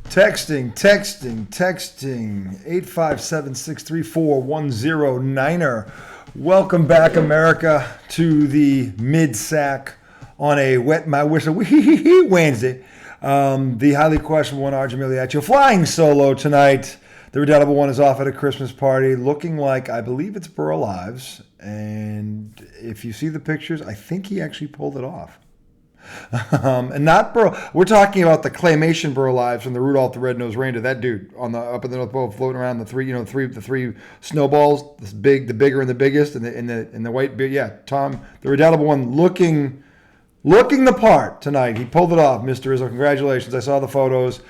Texting. 857-634-1099er. Welcome back, America, to the mid-sack on a wet my whistle Wednesday. The highly questionable one, Arjun Miliaccio, flying solo tonight. The redoubtable one is off at a Christmas party, looking like, I believe it's Burl Ives. And if you see the pictures, I think he actually pulled it off. And not Burl. We're talking about the claymation Burl Ives from the Rudolph the Red-Nosed Reindeer. That dude up in the North Pole, floating around the three snowballs, the bigger and the biggest, and the white beard. Yeah, Tom, the redoubtable one, looking the part tonight. He pulled it off, Mr. Izzo. Congratulations! I saw the photos.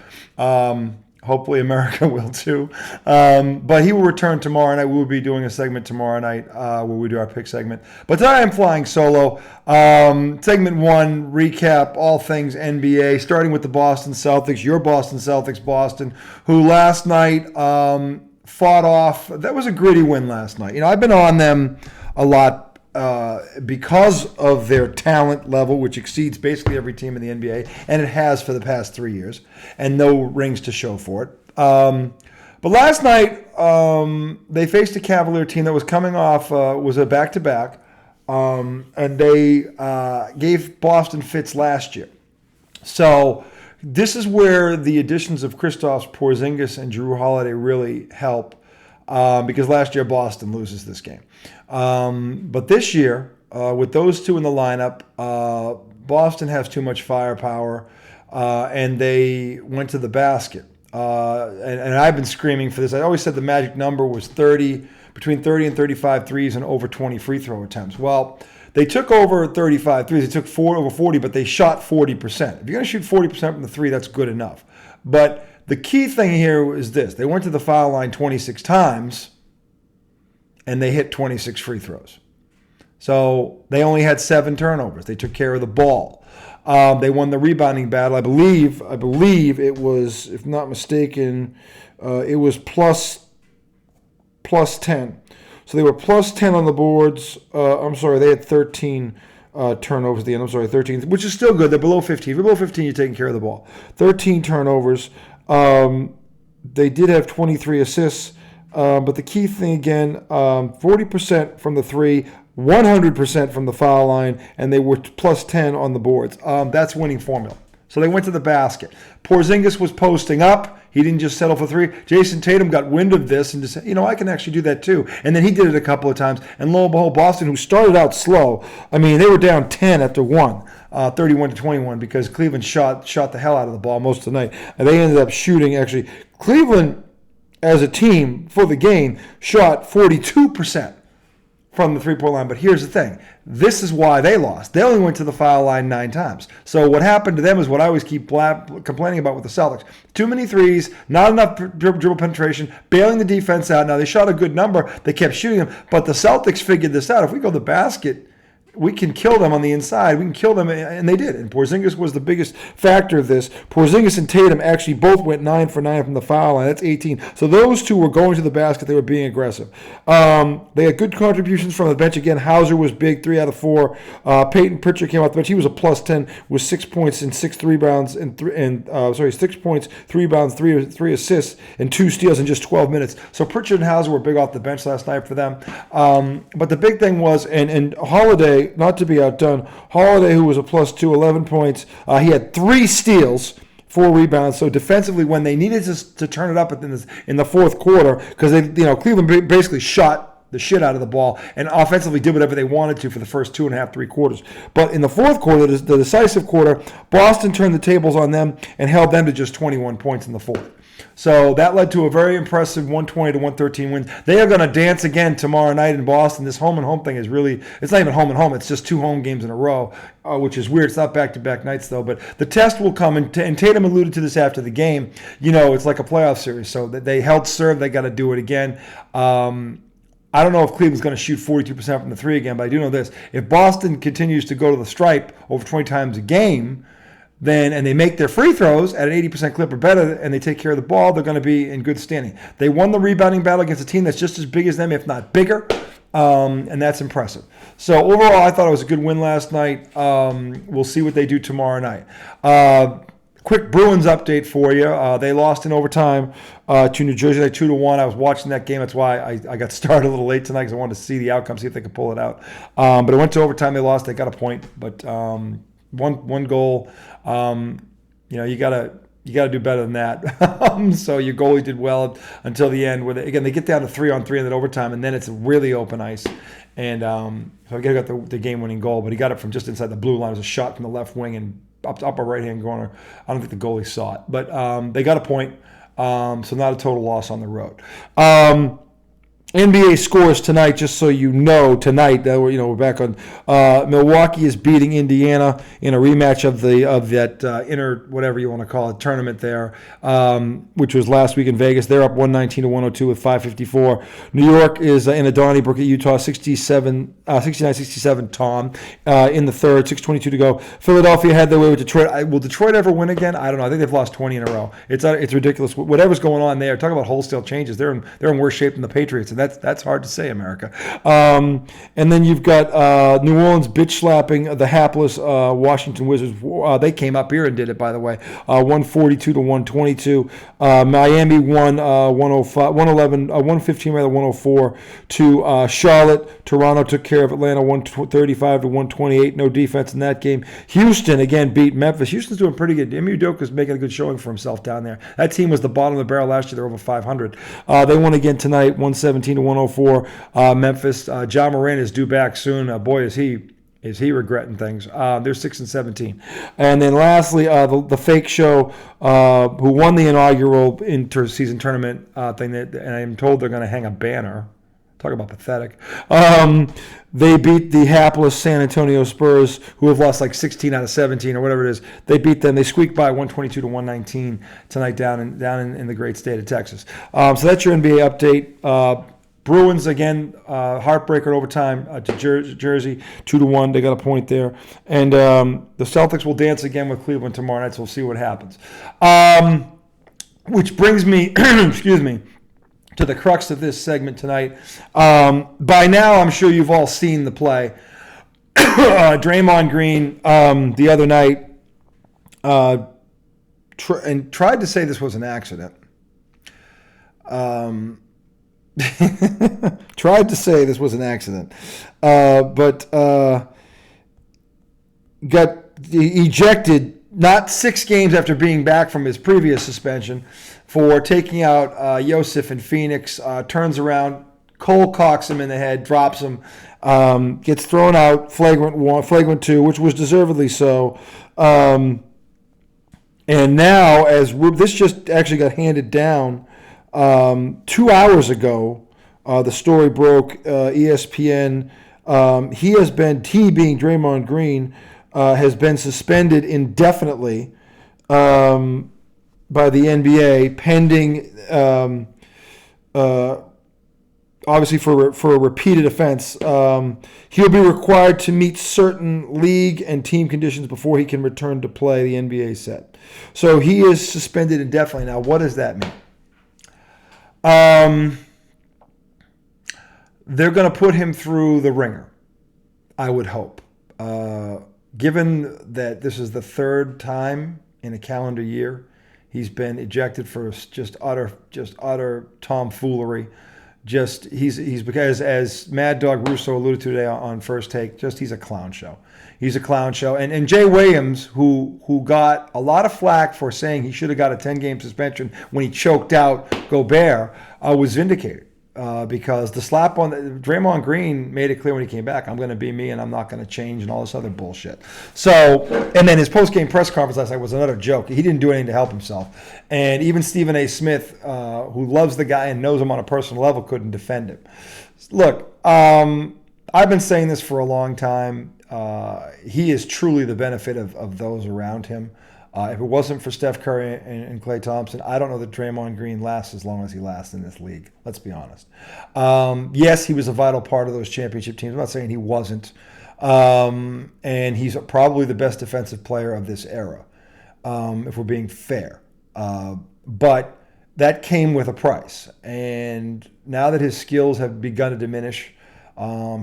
Hopefully America will too. But he will return tomorrow night. We will be doing a segment tomorrow night where we do our pick segment. But tonight I'm flying solo. Segment one, recap all things NBA, starting with the Boston Celtics, your Boston Celtics, Boston, who last night fought off. That was a gritty win last night. You know, I've been on them a lot because of their talent level, which exceeds basically every team in the NBA, and it has for the past 3 years, and no rings to show for it. But last night, they faced a Cavalier team that was coming off, was a back-to-back, and they gave Boston fits last year. So this is where the additions of Kristaps Porzingis and Jrue Holiday really help, because last year Boston loses this game. But this year, with those two in the lineup, Boston has too much firepower, and they went to the basket. And I've been screaming for this. I always said the magic number was between 30 and 35 threes and over 20 free throw attempts. Well, they took over 35 threes. They took over 40, but they shot 40%. If you're going to shoot 40% from the three, that's good enough. But the key thing here is this. They went to the foul line 26 times, and they hit 26 free throws. So they only had 7 turnovers. They took care of the ball. They won the rebounding battle. I believe it was, if not mistaken, it was plus 10. So they were plus 10 on the boards. They had 13 turnovers at the end. 13, which is still good. They're below 15. If you're below 15, you're taking care of the ball. 13 turnovers. They did have 23 assists. But the key thing again, 40% from the three, 100% from the foul line, and they were plus 10 on the boards. That's winning formula. So they went to the basket. Porzingis was posting up. He didn't just settle for three. Jason Tatum got wind of this and just said, I can actually do that too. And then he did it a couple of times. And lo and behold, Boston, who started out slow, they were down 10 after one, 31-21, because Cleveland shot the hell out of the ball most of the night. And they ended up shooting, actually, Cleveland, as a team for the game, shot 42% from the three-point line. But here's the thing. This is why they lost. They only went to the foul line 9 times. So what happened to them is what I always keep complaining about with the Celtics. Too many threes, not enough dribble penetration, bailing the defense out. Now, they shot a good number. They kept shooting them. But the Celtics figured this out. If we go to the basket, we can kill them on the inside. We can kill them, and they did. And Porzingis was the biggest factor of this. Porzingis and Tatum actually both went 9 for 9 from the foul line. That's 18. So those two were going to the basket. They were being aggressive. They had good contributions from the bench. Again, Hauser was big, 3 out of 4. Peyton Pritchard came off the bench. He was a plus 10 with 6 points and 6 rebounds 6 points, 3 rebounds, 3 assists, and 2 steals in just 12 minutes. So Pritchard and Hauser were big off the bench last night for them. But the big thing was, and Holiday, not to be outdone, Holiday, who was a plus 2, 11 points. He had 3 steals, 4 rebounds. So defensively, when they needed to turn it up in the fourth quarter, because Cleveland basically shot the shit out of the ball and offensively did whatever they wanted to for the first 2.5, 3 quarters. But in the fourth quarter, the decisive quarter, Boston turned the tables on them and held them to just 21 points in the fourth. So that led to a very impressive 120-113 win. They are going to dance again tomorrow night in Boston. This home and home thing is really, it's not even home and home. It's just 2 home games in a row, which is weird. It's not back-to-back nights, though. But the test will come, and Tatum alluded to this after the game. It's like a playoff series. So they held serve. They got to do it again. I don't know if Cleveland's going to shoot 42% from the three again, but I do know this. If Boston continues to go to the stripe over 20 times a game, and they make their free throws at an 80% clip or better, and they take care of the ball, they're going to be in good standing. They won the rebounding battle against a team that's just as big as them, if not bigger, and that's impressive. So overall, I thought it was a good win last night. We'll see what they do tomorrow night. quick Bruins update for you. They lost in overtime to New Jersey, like 2-1. I was watching that game. That's why I got started a little late tonight because I wanted to see the outcome, see if they could pull it out. But it went to overtime. They lost. They got a point, but one goal. You gotta do better than that. So your goalie did well until the end, where they get down to 3-on-3 in that overtime, and then it's really open ice. And so I got the game-winning goal, but he got it from just inside the blue line. It was a shot from the left wing and up a right-hand corner. I don't think the goalie saw it, but they got a point. So not a total loss on the road. NBA scores tonight, just so you know. Tonight, we're back on. Milwaukee is beating Indiana in a rematch of that inner whatever you want to call it tournament there, which was last week in Vegas. They're up 119-102 with 5:54. New York is in a Donnybrook at Utah, 69-67. Tom in the third, 6:22 to go. Philadelphia had their way with Detroit. Will Detroit ever win again? I don't know. I think they've lost 20 in a row. It's ridiculous. Whatever's going on there. Talk about wholesale changes. They're in worse shape than the Patriots. That's hard to say, America. And then you've got New Orleans bitch slapping the hapless Washington Wizards. They came up here and did it, by the way. 142-122. Miami won 115-104 to Charlotte. Toronto took care of Atlanta 135-128. No defense in that game. Houston again beat Memphis. Houston's doing pretty good. Ime Udoka's making a good showing for himself down there. That team was the bottom of the barrel last year. They're over 500. They won again tonight, 117-104. Memphis. Ja Morant is due back soon. Boy, is he regretting things. They're 6-17. And then lastly, the fake show who won the inaugural inter-season tournament thing, and I'm told they're going to hang a banner. Talk about pathetic. They beat the hapless San Antonio Spurs, who have lost like 16 out of 17 or whatever it is. They beat them. They squeaked by 122-119 tonight down in the great state of Texas. So that's your NBA update. Bruins again, heartbreaker overtime to Jersey, 2-1. They got a point there, and the Celtics will dance again with Cleveland tomorrow night. So we'll see what happens. Which brings me, excuse me, to the crux of this segment tonight. By now, I'm sure you've all seen the play. Draymond Green the other night tried to say this was an accident. Tried to say this was an accident, but got ejected not 6 games after being back from his previous suspension for taking out Yosef in Phoenix. Turns around, Cole cocks him in the head, drops him, gets thrown out, flagrant 2, which was deservedly so. And now, as this just actually got handed down 2 hours ago, the story broke. ESPN. He being Draymond Green, has been suspended indefinitely by the NBA, pending obviously for a repeated offense. He'll be required to meet certain league and team conditions before he can return to play, the NBA said. So he is suspended indefinitely. Now, what does that mean? They're going to put him through the ringer, I would hope. Given that this is the 3rd time in a calendar year he's been ejected for just utter tomfoolery. He's because, as Mad Dog Russo alluded to today on First Take, he's a clown show. He's a clown show. And Jay Williams, who got a lot of flack for saying he should have got a 10-game suspension when he choked out Gobert, was vindicated. Because the slap on Draymond Green made it clear when he came back, I'm going to be me and I'm not going to change and all this other bullshit. So, and then his post-game press conference last night was another joke. He didn't do anything to help himself. And even Stephen A. Smith, who loves the guy and knows him on a personal level, couldn't defend him. Look, I've been saying this for a long time. He is truly the benefit of those around him. If it wasn't for Steph Curry and Klay Thompson, I don't know that Draymond Green lasts as long as he lasts in this league. Let's be honest. Yes, he was a vital part of those championship teams. I'm not saying he wasn't. And he's probably the best defensive player of this era, if we're being fair. But that came with a price. And now that his skills have begun to diminish,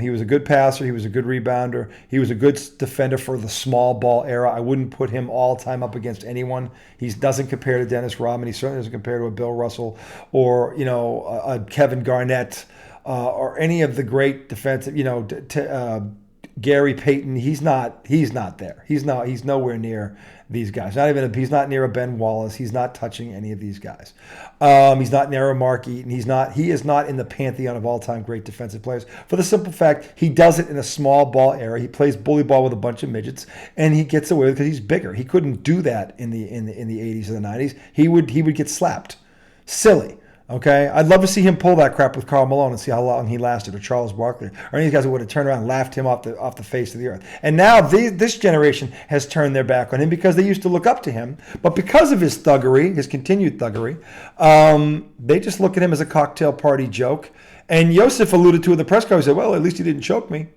He was a good passer. He was a good rebounder. He was a good defender for the small ball era. I wouldn't put him all time up against anyone. He doesn't compare to Dennis Rodman. He certainly doesn't compare to a Bill Russell or a Kevin Garnett or any of the great defensive. Gary Payton. He's not there. He's nowhere near these guys. He's not near a Ben Wallace. He's not touching any of these guys. He's not near a Mark Eaton. He is not in the pantheon of all-time great defensive players for the simple fact he does it in a small ball era. He plays bully ball with a bunch of midgets, and he gets away with it because he's bigger. He couldn't do that in the 80s or the 90s. He would get slapped. Silly. Okay, I'd love to see him pull that crap with Karl Malone and see how long he lasted, or Charles Barkley, or any of these guys who would have turned around and laughed him off the face of the earth. And now this generation has turned their back on him because they used to look up to him, but because of his thuggery, his continued thuggery, they just look at him as a cocktail party joke. And Yosef alluded to in the press conference, he said, "Well, at least he didn't choke me."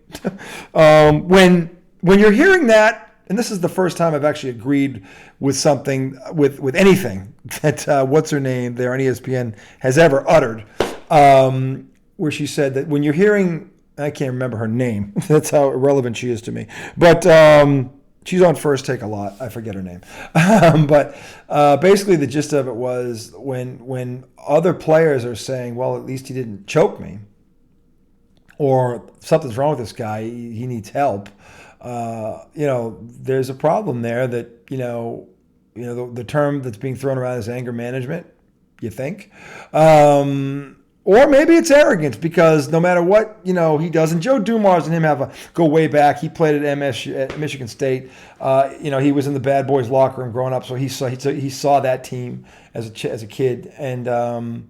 When you're hearing that. And this is the first time I've actually agreed with something, with anything that what's her name there on ESPN has ever uttered, where she said that when you're hearing, I can't remember her name. That's how irrelevant she is to me. But she's on First Take a lot. I forget her name. But basically the gist of it was when other players are saying, well, at least he didn't choke me, or something's wrong with this guy, he needs help. There's a problem there that, the term that's being thrown around is anger management, you think. Or maybe it's arrogance because no matter what, he does. And Joe Dumars and him go way back. He played at Michigan State. He was in the bad boys locker room growing up. So he saw that team as a kid, and or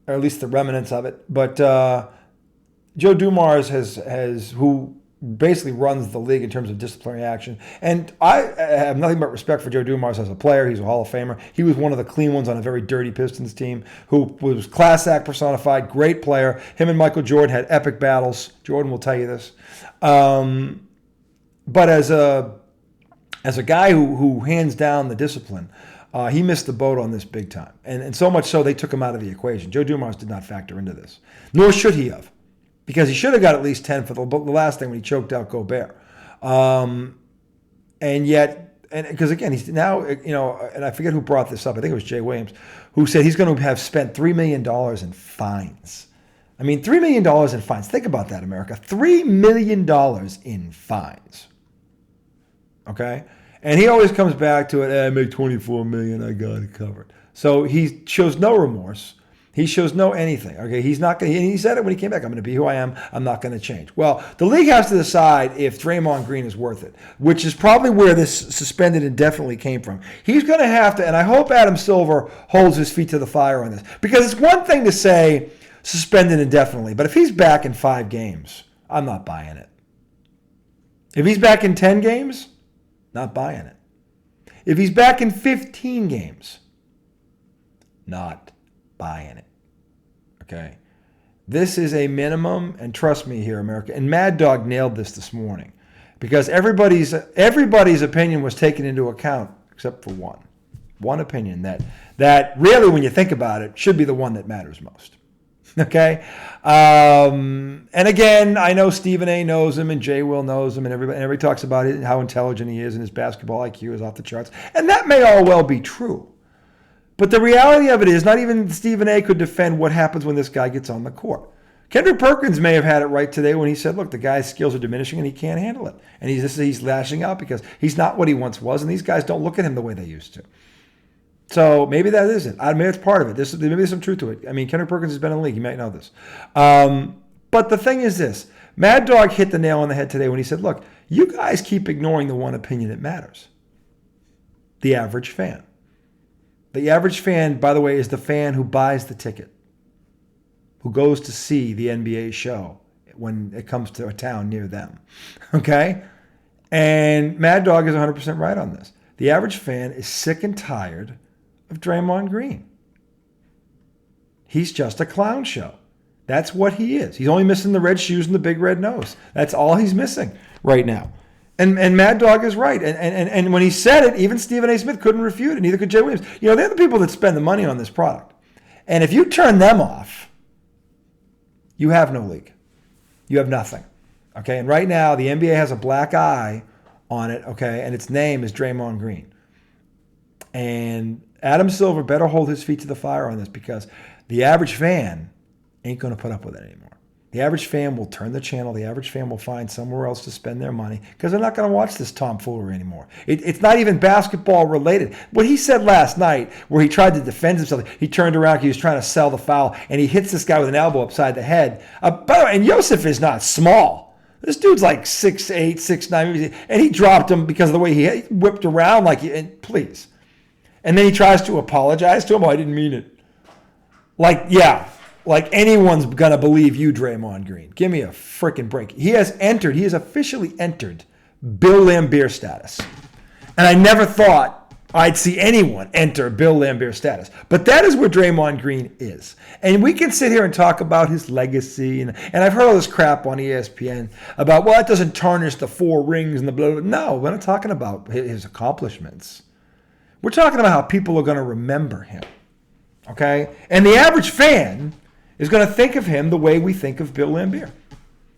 at least the remnants of it. But Joe Dumars has who basically runs the league in terms of disciplinary action. And I have nothing but respect for Joe Dumars as a player. He's a Hall of Famer. He was one of the clean ones on a very dirty Pistons team who was class act personified, great player. Him and Michael Jordan had epic battles. Jordan will tell you this. But as a guy who hands down the discipline, he missed the boat on this big time. And so much so they took him out of the equation. Joe Dumars did not factor into this, nor should he have. Because he should have got at least 10 for the last thing when he choked out Gobert. And because again, he's now, and I forget who brought this up. I think it was Jay Williams, who said he's going to have spent $3 million in fines. I mean, $3 million in fines. Think about that, America. $3 million in fines. Okay? And he always comes back to it, I make $24 million, I got it covered. So he shows no remorse. He shows no anything. Okay, he's not going. He said it when he came back. I'm going to be who I am. I'm not going to change. Well, the league has to decide if Draymond Green is worth it, which is probably where this suspended indefinitely came from. He's going to have to, and I hope Adam Silver holds his feet to the fire on this, because it's one thing to say suspended indefinitely, but if he's back in 5 games, I'm not buying it. If he's back in 10 games, not buying it. If he's back in 15 games, not buying it. Okay. This is a minimum, and trust me here, America. And Mad Dog nailed this morning because everybody's opinion was taken into account except for one opinion that really, when you think about it, should be the one that matters most. Okay. And again, I know Stephen A knows him and Jay Will knows him, and everybody talks about it, how intelligent he is, and his basketball IQ is off the charts. And that may all well be true. But the reality of it is, not even Stephen A could defend what happens when this guy gets on the court. Kendrick Perkins may have had it right today when he said, look, the guy's skills are diminishing and he can't handle it. And he's lashing out because he's not what he once was, and these guys don't look at him the way they used to. So maybe that is it. Maybe it's part of it. Maybe there's some truth to it. I mean, Kendrick Perkins has been in the league. You might know this. But the thing is this. Mad Dog hit the nail on the head today when he said, look, you guys keep ignoring the one opinion that matters. The average fan. The average fan, by the way, is the fan who buys the ticket, who goes to see the NBA show when it comes to a town near them. Okay? And Mad Dog is 100% right on this. The average fan is sick and tired of Draymond Green. He's just a clown show. That's what he is. He's only missing the red shoes and the big red nose. That's all he's missing right now. And Mad Dog is right. And when he said it, even Stephen A. Smith couldn't refute it. Neither could Jay Williams. They're the people that spend the money on this product. And if you turn them off, you have no league. you have nothing. Okay, and right now the NBA has a black eye on it, okay, and its name is Draymond Green. And Adam Silver better hold his feet to the fire on this, because the average fan ain't going to put up with it anymore. The average fan will turn the channel. The average fan will find somewhere else to spend their money, because they're not going to watch this tomfoolery anymore. It's not even basketball related. What he said last night, where he tried to defend himself, he turned around, he was trying to sell the foul, and he hits this guy with an elbow upside the head. By the way, and Joseph is not small. This dude's like 6'8", 6'9", and he dropped him because of the way he whipped around. Please. And then he tries to apologize to him. Oh, I didn't mean it. Like anyone's going to believe you, Draymond Green. Give me a freaking break. He has officially entered Bill Laimbeer status. And I never thought I'd see anyone enter Bill Laimbeer status. But that is where Draymond Green is. And we can sit here and talk about his legacy. And I've heard all this crap on ESPN about, well, it doesn't tarnish the 4 rings and the blah, blah. No, we're not talking about his accomplishments. We're talking about how people are going to remember him. Okay? And the average fan is going to think of him the way we think of Bill Laimbeer.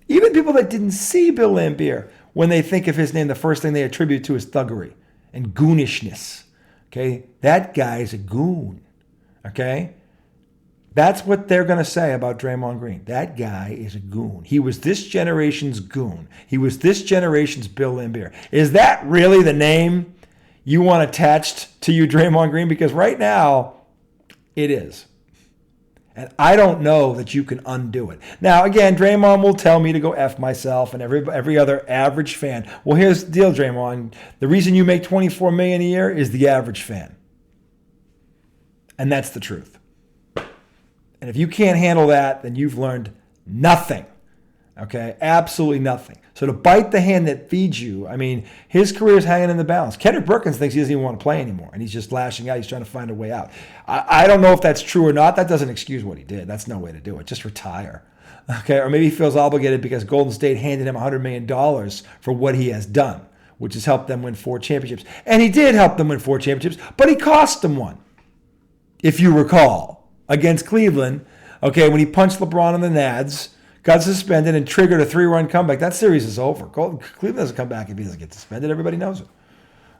Even people that didn't see Bill Laimbeer, when they think of his name, the first thing they attribute to is thuggery and goonishness. Okay? That guy's a goon. Okay? That's what they're going to say about Draymond Green. That guy is a goon. He was this generation's goon. He was this generation's Bill Laimbeer. Is that really the name you want attached to you, Draymond Green? Because right now, it is. And I don't know that you can undo it. Now, again, Draymond will tell me to go F myself and every other average fan. Well, here's the deal, Draymond. The reason you make $24 million a year is the average fan. And that's the truth. And if you can't handle that, then you've learned nothing. Okay? Absolutely nothing. So to bite the hand that feeds you, I mean, his career is hanging in the balance. Kendrick Perkins thinks he doesn't even want to play anymore, and he's just lashing out. He's trying to find a way out. I don't know if that's true or not. That doesn't excuse what he did. That's no way to do it. Just retire. Okay? Or maybe he feels obligated because Golden State handed him $100 million for what he has done, which has helped them win 4 championships. And he did help them win 4 championships, but he cost them one, if you recall, against Cleveland, okay, when he punched LeBron in the nads, got suspended, and triggered a 3-run comeback. That series is over. Cleveland doesn't come back if he doesn't get suspended. Everybody knows it.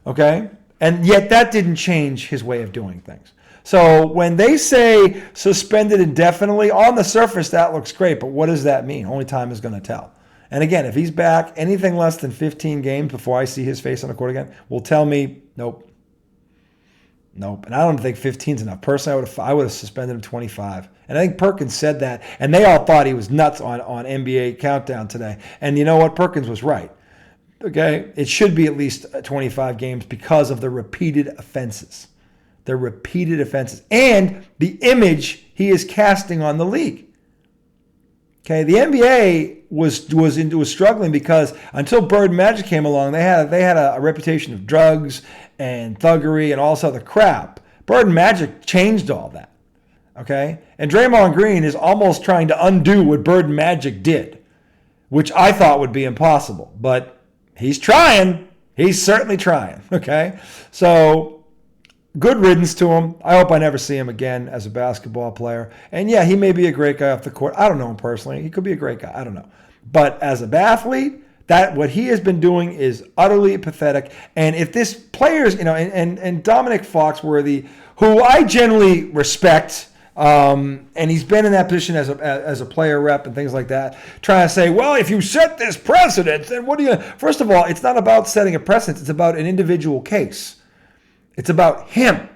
Okay? And yet that didn't change his way of doing things. So when they say suspended indefinitely, on the surface that looks great, but what does that mean? Only time is going to tell. And again, if he's back anything less than 15 games before I see his face on the court again, will tell me, nope. And I don't think 15 is enough. Personally, I would have suspended him 25. And I think Perkins said that, and they all thought he was nuts on NBA Countdown today. And you know what? Perkins was right. Okay? It should be at least 25 games because of the repeated offenses. The repeated offenses. And the image he is casting on the league. Okay? The NBA was struggling because until Bird and Magic came along, they had a reputation of drugs and thuggery and all this other crap. Bird and Magic changed all that. Okay? And Draymond Green is almost trying to undo what Bird and Magic did, which I thought would be impossible. But he's trying. He's certainly trying. Okay? So, good riddance to him. I hope I never see him again as a basketball player. And yeah, he may be a great guy off the court. I don't know him personally. He could be a great guy. I don't know. But as a athlete, that what he has been doing is utterly pathetic. And if this players, and Dominic Foxworthy, who I generally respect, and he's been in that position as a player rep and things like that, trying to say, well, if you set this precedent, then what do you... First of all, it's not about setting a precedent. It's about an individual case. It's about him.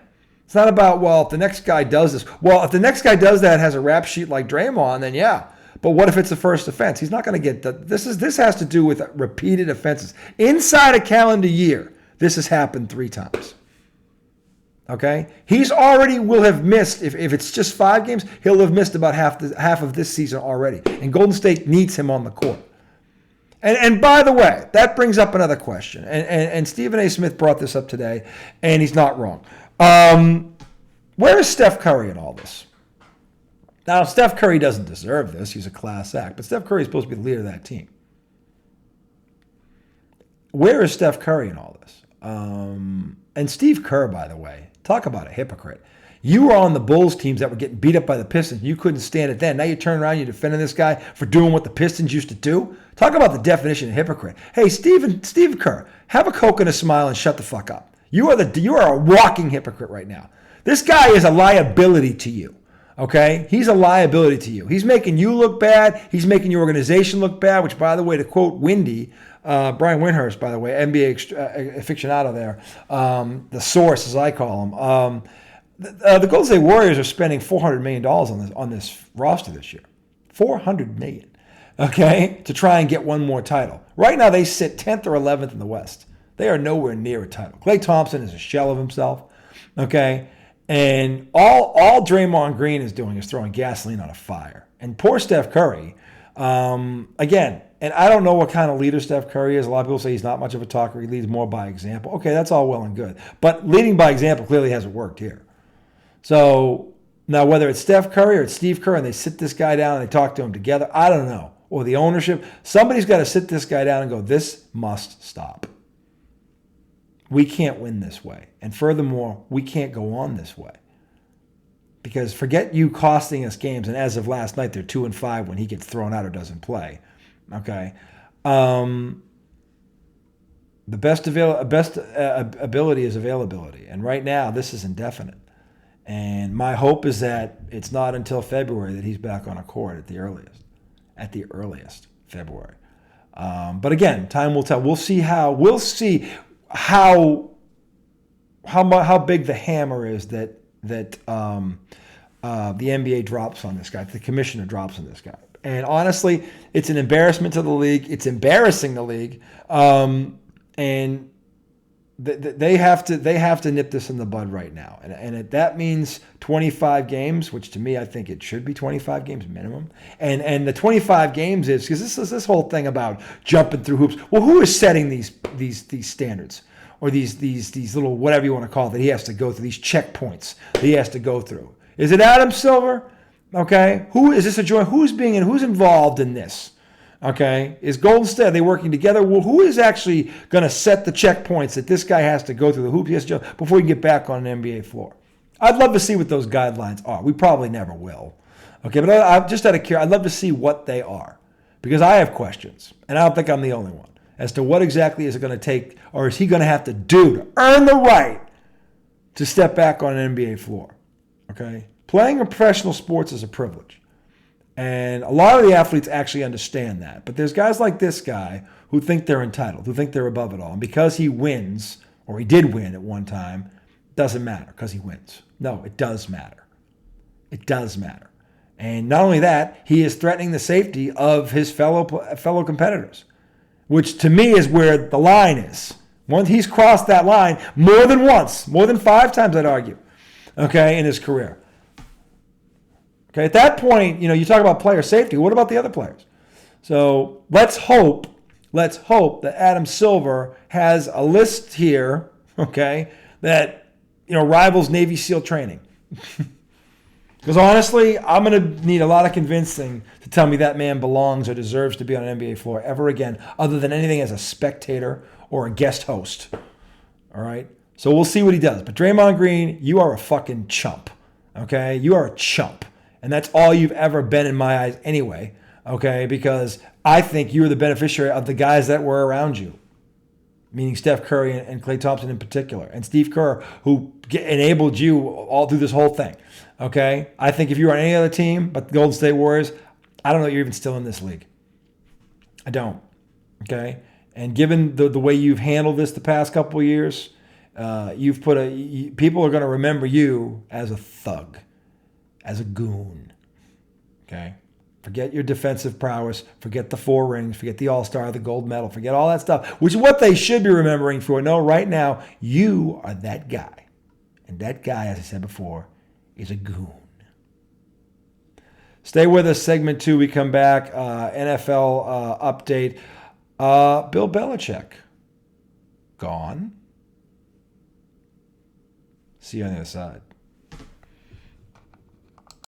It's not about, well, if the next guy does this. Well, if the next guy does that, has a rap sheet like Draymond, then yeah. But what if it's the first offense? He's not going to get that. This has to do with repeated offenses. Inside a calendar year, this has happened 3 times. Okay? He's already will have missed, if it's just 5 games, he'll have missed about half of this season already. And Golden State needs him on the court. And by the way, that brings up another question. And Stephen A. Smith brought this up today, and he's not wrong. Where is Steph Curry in all this? Now, Steph Curry doesn't deserve this. He's a class act. But Steph Curry is supposed to be the leader of that team. Where is Steph Curry in all this? And Steve Kerr, by the way, talk about a hypocrite. You were on the Bulls teams that were getting beat up by the Pistons. You couldn't stand it then. Now you turn around, you're defending this guy for doing what the Pistons used to do. Talk about the definition of hypocrite. Hey, Steve Kerr, have a Coke and a smile and shut the fuck up. You are a walking hypocrite right now. This guy is a liability to you. Okay? He's a liability to you. He's making you look bad. He's making your organization look bad, which, by the way, to quote Windy, Brian Windhorst, by the way, NBA aficionado there, the source, as I call him, the Golden State Warriors are spending $400 million on this roster this year. $400 million, okay, to try and get one more title. Right now, they sit 10th or 11th in the West. They are nowhere near a title. Klay Thompson is a shell of himself, okay? And all Draymond Green is doing is throwing gasoline on a fire. And poor Steph Curry, again, and I don't know what kind of leader Steph Curry is. A lot of people say he's not much of a talker. He leads more by example. Okay, that's all well and good. But leading by example clearly hasn't worked here. So now whether it's Steph Curry or it's Steve Kerr and they sit this guy down and they talk to him together, I don't know. Or the ownership, somebody's got to sit this guy down and go, this must stop. We can't win this way. And furthermore, we can't go on this way. Because forget you costing us games, and as of last night, they're 2-5 when he gets thrown out or doesn't play. Okay. The best ability is availability. And right now, this is indefinite. And my hope is that it's not until February that he's back on a court at the earliest. At the earliest, February. But again, time will tell. We'll see how big the hammer is that the NBA drops on this guy, the commissioner drops on this guy. And honestly, it's an embarrassment to the league. It's embarrassing the league, and they have to nip this in the bud right now. And that means 25 games, which to me I think it should be 25 games minimum. And the 25 games is because this whole thing about jumping through hoops. Well, who is setting these standards? Or these little whatever you want to call it that he has to go through, these checkpoints that he has to go through. Is it Adam Silver? Okay. Who is this a joint? Who's involved in this? Okay. Is Golden State, are they working together? Well, who is actually going to set the checkpoints that this guy has to go through the hoops he has to jump before he can get back on an NBA floor? I'd love to see what those guidelines are. We probably never will. Okay. But I'm just out of curiosity, I'd love to see what they are because I have questions and I don't think I'm the only one as to what exactly is it going to take or is he going to have to do to earn the right to step back on an NBA floor. Okay? Playing in professional sports is a privilege. And a lot of the athletes actually understand that. But there's guys like this guy who think they're entitled, who think they're above it all. And because he wins, or he did win at one time, doesn't matter because he wins. No, it does matter. It does matter. And not only that, he is threatening the safety of his fellow competitors, which to me is where the line is. Once he's crossed that line more than once, more than 5 times, I'd argue, okay, in his career. Okay, at that point, you talk about player safety. What about the other players? So let's hope that Adam Silver has a list here, okay, that rivals Navy SEAL training. Because honestly, I'm going to need a lot of convincing to tell me that man belongs or deserves to be on an NBA floor ever again, other than anything as a spectator or a guest host. All right? So we'll see what he does. But Draymond Green, you are a fucking chump. Okay? You are a chump. And that's all you've ever been in my eyes anyway. Okay? Because I think you were the beneficiary of the guys that were around you. Meaning Steph Curry and Klay Thompson in particular. And Steve Kerr, who enabled you all through this whole thing. Okay? I think if you were on any other team but the Golden State Warriors, I don't know you're even still in this league. I don't. Okay? And given the way you've handled this the past couple of years, people are going to remember you as a thug, as a goon. Okay? Forget your defensive prowess. Forget the 4 rings. Forget the All-Star, the gold medal. Forget all that stuff, which is what they should be remembering for. No, right now, you are that guy. And that guy, as I said before, is a goon. Stay with us. Segment 2, we come back. NFL update. Bill Belichick. Gone. See you on the other side.